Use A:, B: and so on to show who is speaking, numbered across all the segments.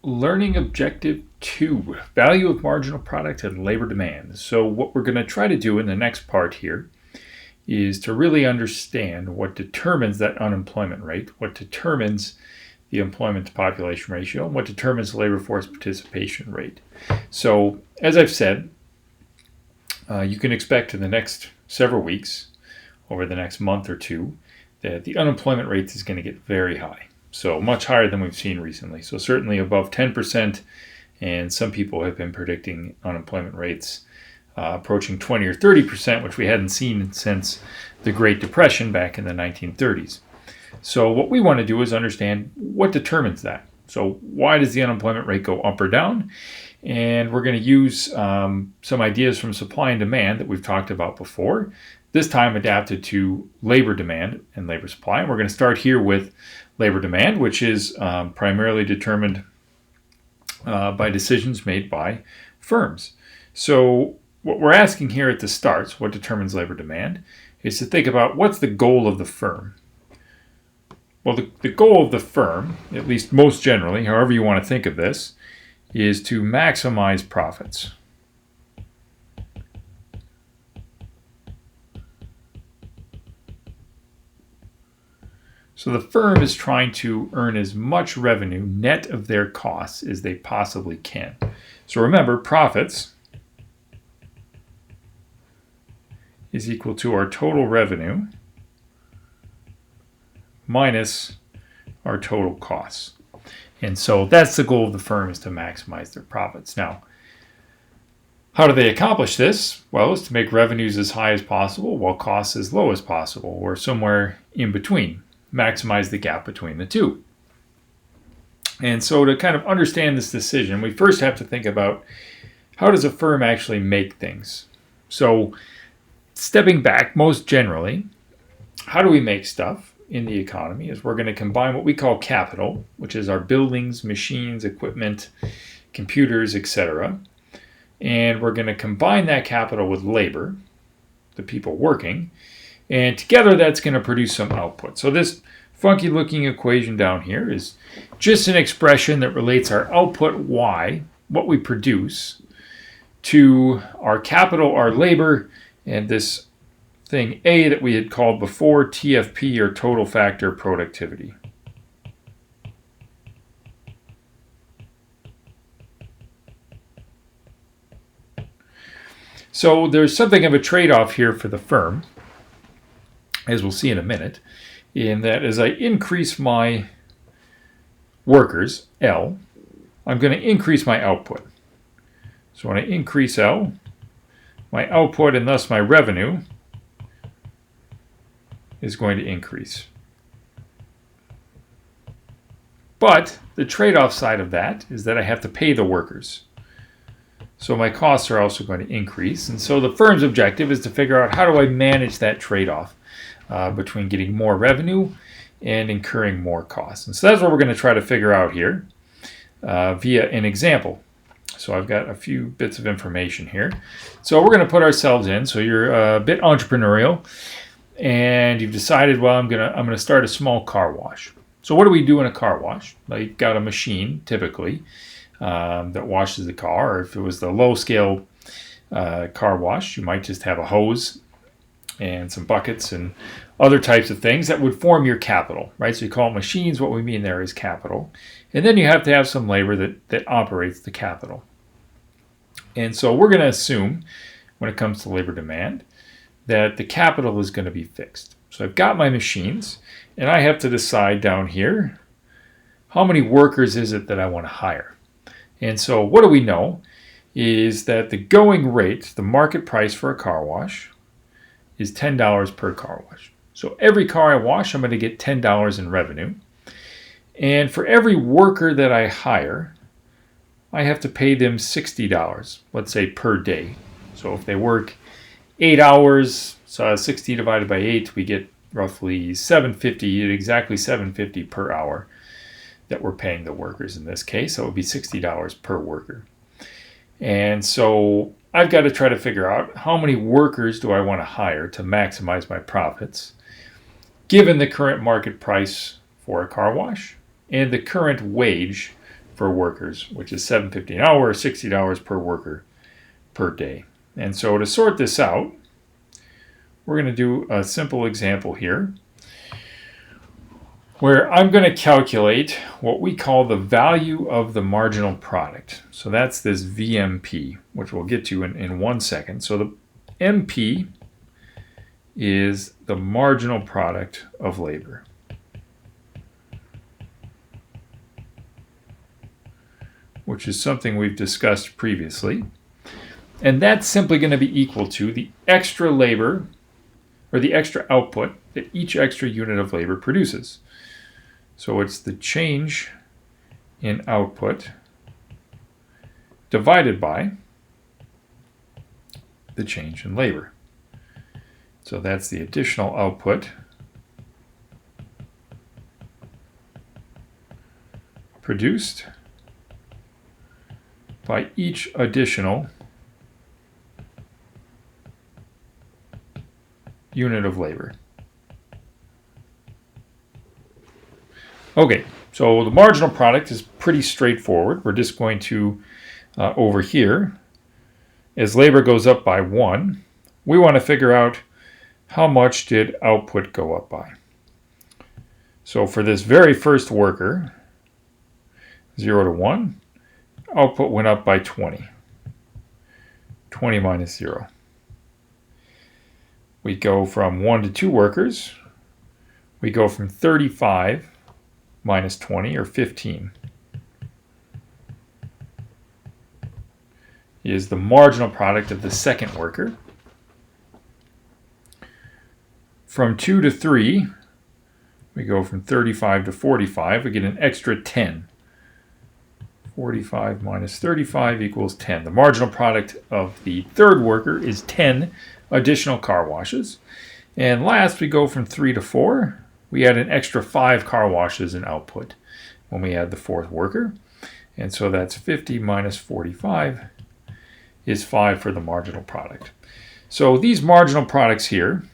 A: Learning objective 2, value of marginal product and labor demand. So what we're going to try to do in the next part here is to really understand what determines that unemployment rate, what determines the employment to population ratio, and what determines the labor force participation rate. So as I've said, you can expect in the next several weeks, over the next month or two, that the unemployment rate is going to get very high. So much higher than we've seen recently. So certainly above 10%, and some people have been predicting unemployment rates approaching 20 or 30%, which we hadn't seen since the Great Depression back in the 1930s. So what we want to do is understand what determines that. So why does the unemployment rate go up or down? And we're going to use some ideas from supply and demand that we've talked about before, this time adapted to labor demand and labor supply. And we're going to start here with labor demand, which is primarily determined by decisions made by firms. So what we're asking here at the start, what determines labor demand, is to think about what's the goal of the firm. Well, the goal of the firm, at least most generally, however you want to think of this, is to maximize profits. So the firm is trying to earn as much revenue net of their costs as they possibly can. So remember, profits is equal to our total revenue minus our total costs. And so that's the goal of the firm, is to maximize their profits. Now, how do they accomplish this? Well, it's to make revenues as high as possible while costs as low as possible, or somewhere in between. Maximize the gap between the two. And so to kind of understand this decision, we first have to think about, how does a firm actually make things? So stepping back, most generally, how do we make stuff in the economy is we're going to combine what we call capital, which is our buildings, machines, equipment, computers, etc. And we're going to combine that capital with labor, the people working, and together that's going to produce some output. So this funky looking equation down here is just an expression that relates our output Y, what we produce, to our capital, our labor, and this thing A that we had called before TFP, or total factor productivity. So there's something of a trade-off here for the firm, as we'll see in a minute, in that as I increase my workers, L, I'm going to increase my output. So when I increase L, my output and thus my revenue is going to increase. But the trade-off side of that is that I have to pay the workers. So my costs are also going to increase. And so the firm's objective is to figure out, how do I manage that trade-off between getting more revenue and incurring more costs. And so that's what we're going to try to figure out here via an example. So I've got a few bits of information here. So we're going to put ourselves in. So you're a bit entrepreneurial, and you've decided, well, I'm going to start a small car wash. So what do we do in a car wash? Well, you've got a machine, typically, that washes the car. Or if it was the low-scale car wash, you might just have a hose and some buckets and other types of things that would form your capital, right? So you call it machines. What we mean there is capital. And then you have to have some labor that operates the capital. And so we're going to assume, when it comes to labor demand, that the capital is going to be fixed. So I've got my machines, and I have to decide down here, how many workers is it that I want to hire? And so what do we know is that the going rate, the market price for a car wash, is $10 per car wash. So every car I wash, I'm going to get $10 in revenue. And for every worker that I hire, I have to pay them $60, let's say, per day. So if they work 8 hours, so 60 divided by 8, we get roughly $7.50, exactly $7.50 per hour that we're paying the workers in this case. So it would be $60 per worker. And so I've got to try to figure out, how many workers do I want to hire to maximize my profits, given the current market price for a car wash and the current wage for workers, which is $7.50 an hour or $60 per worker per day. And so to sort this out, we're going to do a simple example here where I'm going to calculate what we call the value of the marginal product. So that's this VMP, which we'll get to in 1 second. So the MP is the marginal product of labor. Which is something we've discussed previously. And that's simply going to be equal to the extra labor or the extra output that each extra unit of labor produces. So it's the change in output divided by the change in labor. So that's the additional output produced by each additional unit of labor. Okay, so the marginal product is pretty straightforward. We're just going to, over here, as labor goes up by 1, we want to figure out how much did output go up by. So for this very first worker, 0 to 1, output went up by 20. 20 minus 0. We go from 1 to 2 workers. We go from 35 minus 20, or 15, is the marginal product of the second worker. From 2 to 3, we go from 35 to 45. We get an extra 10. 45 minus 35 equals 10. The marginal product of the third worker is 10 additional car washes. And last, we go from 3 to 4. We add an extra 5 car washes in output when we add the fourth worker. And so that's 50 minus 45 is 5 for the marginal product. So these marginal products here,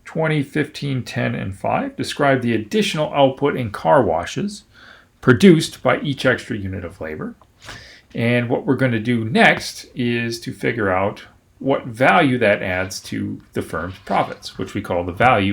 A: 20, 15, 10, and 5, describe the additional output in car washes produced by each extra unit of labor. And what we're going to do next is to figure out what value that adds to the firm's profits, which we call the value